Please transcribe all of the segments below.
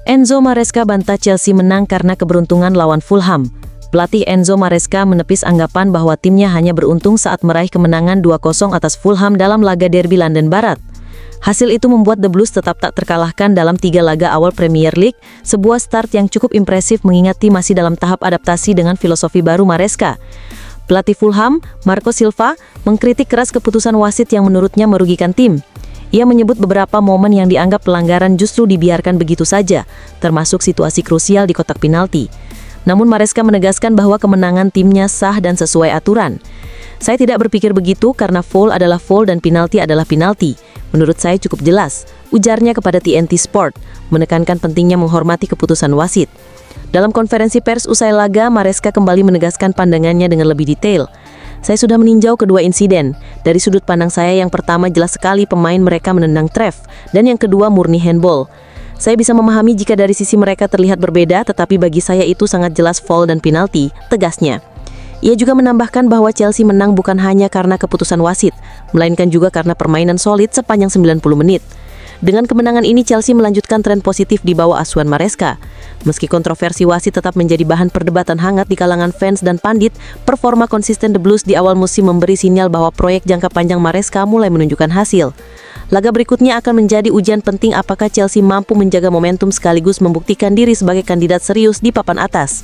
Enzo Maresca bantah Chelsea menang karena keberuntungan lawan Fulham. Pelatih Enzo Maresca menepis anggapan bahwa timnya hanya beruntung saat meraih kemenangan 2-0 atas Fulham dalam laga derby London Barat. Hasil itu membuat The Blues tetap tak terkalahkan dalam 3 laga awal Premier League, sebuah start yang cukup impresif mengingat tim masih dalam tahap adaptasi dengan filosofi baru Maresca. Pelatih Fulham, Marco Silva, mengkritik keras keputusan wasit yang menurutnya merugikan tim. Ia menyebut beberapa momen yang dianggap pelanggaran justru dibiarkan begitu saja, termasuk situasi krusial di kotak penalti. Namun Maresca menegaskan bahwa kemenangan timnya sah dan sesuai aturan. Saya tidak berpikir begitu karena foul adalah foul dan penalti adalah penalti. Menurut saya cukup jelas, ujarnya kepada TNT Sport, menekankan pentingnya menghormati keputusan wasit. Dalam konferensi pers usai laga, Maresca kembali menegaskan pandangannya dengan lebih detail. Saya sudah meninjau kedua insiden. Dari sudut pandang saya yang pertama jelas sekali pemain mereka menendang Trev, dan yang kedua murni handball. Saya bisa memahami jika dari sisi mereka terlihat berbeda, tetapi bagi saya itu sangat jelas foul dan penalti, tegasnya. Ia juga menambahkan bahwa Chelsea menang bukan hanya karena keputusan wasit, melainkan juga karena permainan solid sepanjang 90 menit. Dengan kemenangan ini Chelsea melanjutkan tren positif di bawah asuhan Maresca. Meski kontroversi wasit tetap menjadi bahan perdebatan hangat di kalangan fans dan pandit, performa konsisten The Blues di awal musim memberi sinyal bahwa proyek jangka panjang Maresca mulai menunjukkan hasil. Laga berikutnya akan menjadi ujian penting apakah Chelsea mampu menjaga momentum sekaligus membuktikan diri sebagai kandidat serius di papan atas.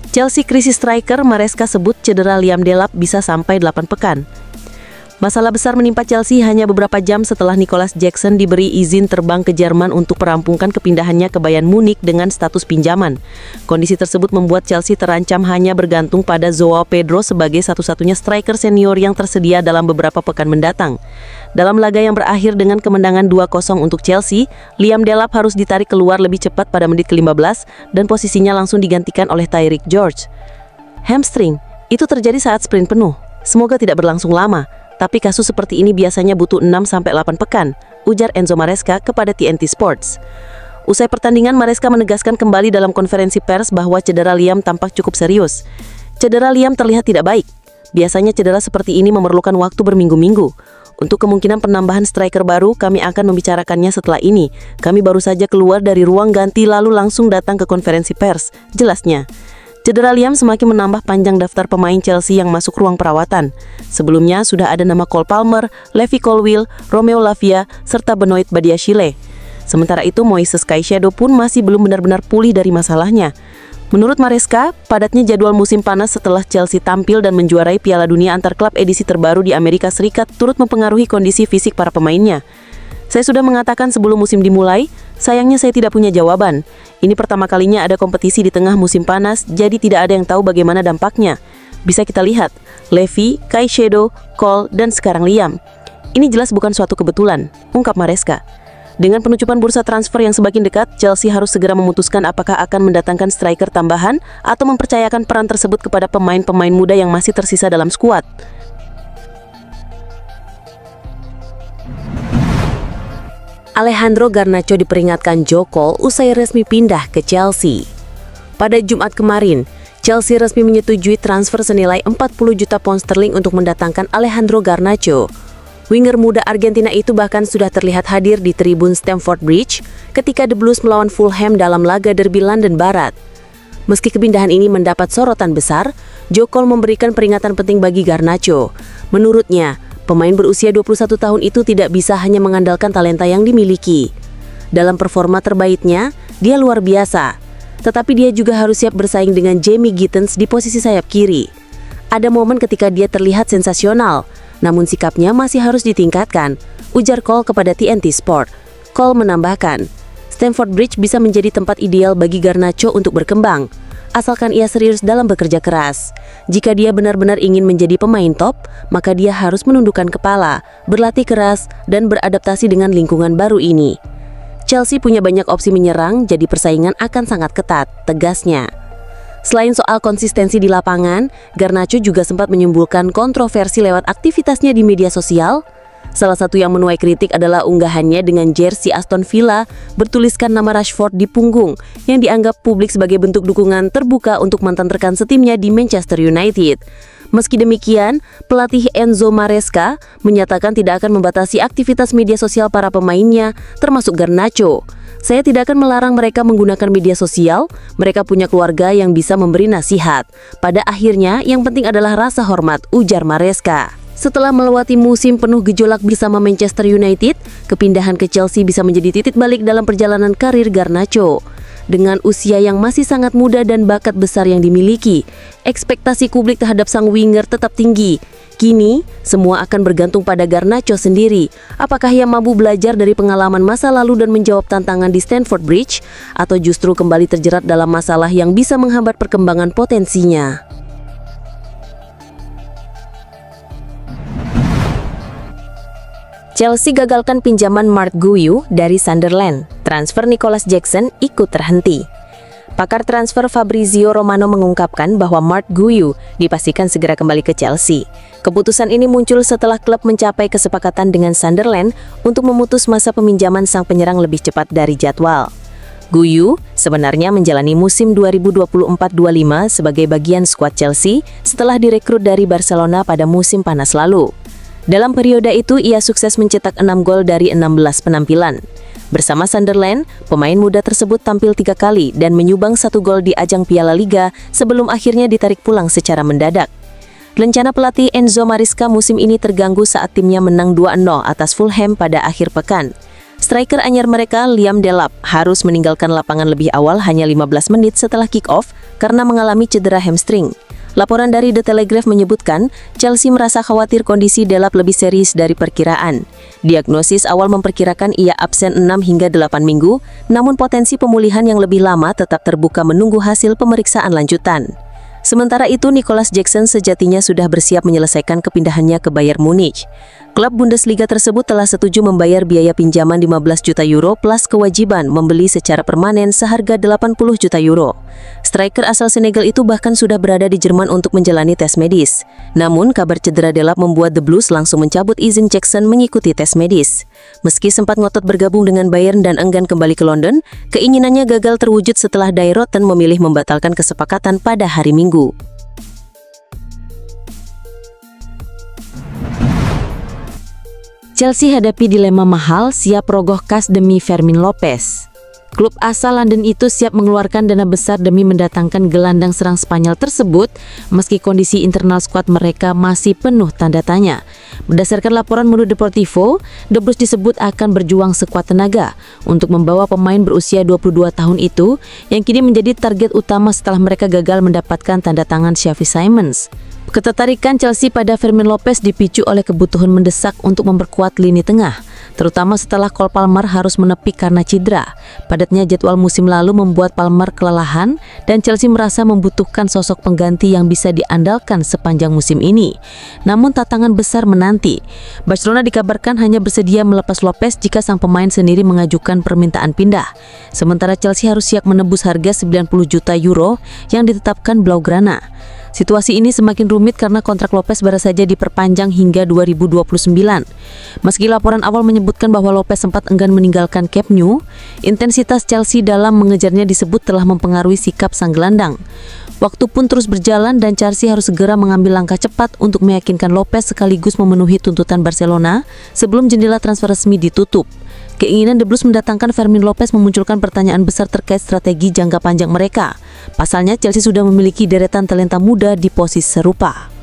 Chelsea krisis striker, Maresca sebut cedera Liam Delap bisa sampai 8 pekan. Masalah besar menimpa Chelsea hanya beberapa jam setelah Nicolas Jackson diberi izin terbang ke Jerman untuk merampungkan kepindahannya ke Bayern Munich dengan status pinjaman. Kondisi tersebut membuat Chelsea terancam hanya bergantung pada Joao Pedro sebagai satu-satunya striker senior yang tersedia dalam beberapa pekan mendatang. Dalam laga yang berakhir dengan kemenangan 2-0 untuk Chelsea, Liam Delap harus ditarik keluar lebih cepat pada menit ke-15 dan posisinya langsung digantikan oleh Tyreek George. Hamstring, itu terjadi saat sprint penuh. Semoga tidak berlangsung lama. Tapi kasus seperti ini biasanya butuh 6-8 pekan, ujar Enzo Maresca kepada TNT Sports. Usai pertandingan, Maresca menegaskan kembali dalam konferensi pers bahwa cedera Liam tampak cukup serius. Cedera Liam terlihat tidak baik. Biasanya cedera seperti ini memerlukan waktu berminggu-minggu. Untuk kemungkinan penambahan striker baru, kami akan membicarakannya setelah ini. Kami baru saja keluar dari ruang ganti lalu langsung datang ke konferensi pers, jelasnya. Cedera Liam semakin menambah panjang daftar pemain Chelsea yang masuk ruang perawatan. Sebelumnya sudah ada nama Cole Palmer, Levi Colwill, Romeo Lavia, serta Benoit Badiashile. Sementara itu Moises Caicedo pun masih belum benar-benar pulih dari masalahnya. Menurut Maresca, padatnya jadwal musim panas setelah Chelsea tampil dan menjuarai Piala Dunia antar klub edisi terbaru di Amerika Serikat turut mempengaruhi kondisi fisik para pemainnya. Saya sudah mengatakan sebelum musim dimulai, sayangnya saya tidak punya jawaban. Ini pertama kalinya ada kompetisi di tengah musim panas, jadi tidak ada yang tahu bagaimana dampaknya. Bisa kita lihat, Levi, Caicedo, Cole, dan sekarang Liam. Ini jelas bukan suatu kebetulan, ungkap Maresca. Dengan penutupan bursa transfer yang semakin dekat, Chelsea harus segera memutuskan apakah akan mendatangkan striker tambahan atau mempercayakan peran tersebut kepada pemain-pemain muda yang masih tersisa dalam skuad. Alejandro Garnacho diperingatkan Joe Cole usai resmi pindah ke Chelsea. Pada Jumat kemarin, Chelsea resmi menyetujui transfer senilai 40 juta pound sterling untuk mendatangkan Alejandro Garnacho. Winger muda Argentina itu bahkan sudah terlihat hadir di tribun Stamford Bridge ketika The Blues melawan Fulham dalam laga derby London Barat. Meski kepindahan ini mendapat sorotan besar, Joe Cole memberikan peringatan penting bagi Garnacho. Menurutnya, pemain berusia 21 tahun itu tidak bisa hanya mengandalkan talenta yang dimiliki. Dalam performa terbaiknya, dia luar biasa. Tetapi dia juga harus siap bersaing dengan Jamie Gittens di posisi sayap kiri. Ada momen ketika dia terlihat sensasional, namun sikapnya masih harus ditingkatkan, ujar Cole kepada TNT Sport. Cole menambahkan, Stamford Bridge bisa menjadi tempat ideal bagi Garnacho untuk berkembang, asalkan ia serius dalam bekerja keras. Jika dia benar-benar ingin menjadi pemain top, maka dia harus menundukkan kepala, berlatih keras, dan beradaptasi dengan lingkungan baru ini. Chelsea punya banyak opsi menyerang, jadi persaingan akan sangat ketat, tegasnya. Selain soal konsistensi di lapangan, Garnacho juga sempat menimbulkan kontroversi lewat aktivitasnya di media sosial. Salah satu yang menuai kritik adalah unggahannya dengan jersey Aston Villa bertuliskan nama Rashford di punggung, yang dianggap publik sebagai bentuk dukungan terbuka untuk mantan rekan setimnya di Manchester United. Meski demikian, pelatih Enzo Maresca menyatakan tidak akan membatasi aktivitas media sosial para pemainnya, termasuk Garnacho. Saya tidak akan melarang mereka menggunakan media sosial, mereka punya keluarga yang bisa memberi nasihat. Pada akhirnya, yang penting adalah rasa hormat, ujar Maresca. Setelah melewati musim penuh gejolak bersama Manchester United, kepindahan ke Chelsea bisa menjadi titik balik dalam perjalanan karir Garnacho. Dengan usia yang masih sangat muda dan bakat besar yang dimiliki, ekspektasi publik terhadap sang winger tetap tinggi. Kini, semua akan bergantung pada Garnacho sendiri. Apakah ia mampu belajar dari pengalaman masa lalu dan menjawab tantangan di Stamford Bridge, atau justru kembali terjerat dalam masalah yang bisa menghambat perkembangan potensinya? Chelsea gagalkan pinjaman Marc Guiu dari Sunderland. Transfer Nicolas Jackson ikut terhenti. Pakar transfer Fabrizio Romano mengungkapkan bahwa Marc Guiu dipastikan segera kembali ke Chelsea. Keputusan ini muncul setelah klub mencapai kesepakatan dengan Sunderland untuk memutus masa peminjaman sang penyerang lebih cepat dari jadwal. Guiu sebenarnya menjalani musim 2024-25 sebagai bagian skuad Chelsea setelah direkrut dari Barcelona pada musim panas lalu. Dalam periode itu, ia sukses mencetak 6 gol dari 16 penampilan. Bersama Sunderland, pemain muda tersebut tampil 3 kali dan menyumbang 1 gol di ajang Piala Liga sebelum akhirnya ditarik pulang secara mendadak. Rencana pelatih Enzo Maresca musim ini terganggu saat timnya menang 2-0 atas Fulham pada akhir pekan. Striker anyar mereka, Liam Delap, harus meninggalkan lapangan lebih awal hanya 15 menit setelah kick-off karena mengalami cedera hamstring. Laporan dari The Telegraph menyebutkan, Chelsea merasa khawatir kondisi Delap lebih serius dari perkiraan. Diagnosis awal memperkirakan ia absen 6 hingga 8 minggu, namun potensi pemulihan yang lebih lama tetap terbuka menunggu hasil pemeriksaan lanjutan. Sementara itu, Nicolas Jackson sejatinya sudah bersiap menyelesaikan kepindahannya ke Bayern Munich. Klub Bundesliga tersebut telah setuju membayar biaya pinjaman 15 juta euro plus kewajiban membeli secara permanen seharga 80 juta euro. Striker asal Senegal itu bahkan sudah berada di Jerman untuk menjalani tes medis. Namun, kabar cedera Delap membuat The Blues langsung mencabut izin Jackson mengikuti tes medis. Meski sempat ngotot bergabung dengan Bayern dan enggan kembali ke London, keinginannya gagal terwujud setelah Die Rotten memilih membatalkan kesepakatan pada hari Minggu. Chelsea hadapi dilema mahal, siap rogoh kas demi Fermin Lopez. Klub asal London itu siap mengeluarkan dana besar demi mendatangkan gelandang serang Spanyol tersebut, meski kondisi internal skuad mereka masih penuh tanda tanya. Berdasarkan laporan Mundo Deportivo, The Blues disebut akan berjuang sekuat tenaga untuk membawa pemain berusia 22 tahun itu, yang kini menjadi target utama setelah mereka gagal mendapatkan tanda tangan Xavi Simons. Ketertarikan Chelsea pada Fermin Lopez dipicu oleh kebutuhan mendesak untuk memperkuat lini tengah, terutama setelah Cole Palmer harus menepi karena cedera. Padatnya jadwal musim lalu membuat Palmer kelelahan dan Chelsea merasa membutuhkan sosok pengganti yang bisa diandalkan sepanjang musim ini. Namun tantangan besar menanti. Barcelona dikabarkan hanya bersedia melepas Lopez jika sang pemain sendiri mengajukan permintaan pindah. Sementara Chelsea harus siap menebus harga 90 juta euro yang ditetapkan Blaugrana. Situasi ini semakin rumit karena kontrak Lopez baru saja diperpanjang hingga 2029. Meski laporan awal menyebutkan bahwa Lopez sempat enggan meninggalkan Camp Nou, intensitas Chelsea dalam mengejarnya disebut telah mempengaruhi sikap sang gelandang. Waktu pun terus berjalan dan Chelsea harus segera mengambil langkah cepat untuk meyakinkan Lopez sekaligus memenuhi tuntutan Barcelona sebelum jendela transfer resmi ditutup. Keinginan The Blues mendatangkan Fermin Lopez memunculkan pertanyaan besar terkait strategi jangka panjang mereka. Pasalnya, Chelsea sudah memiliki deretan talenta muda di posisi serupa.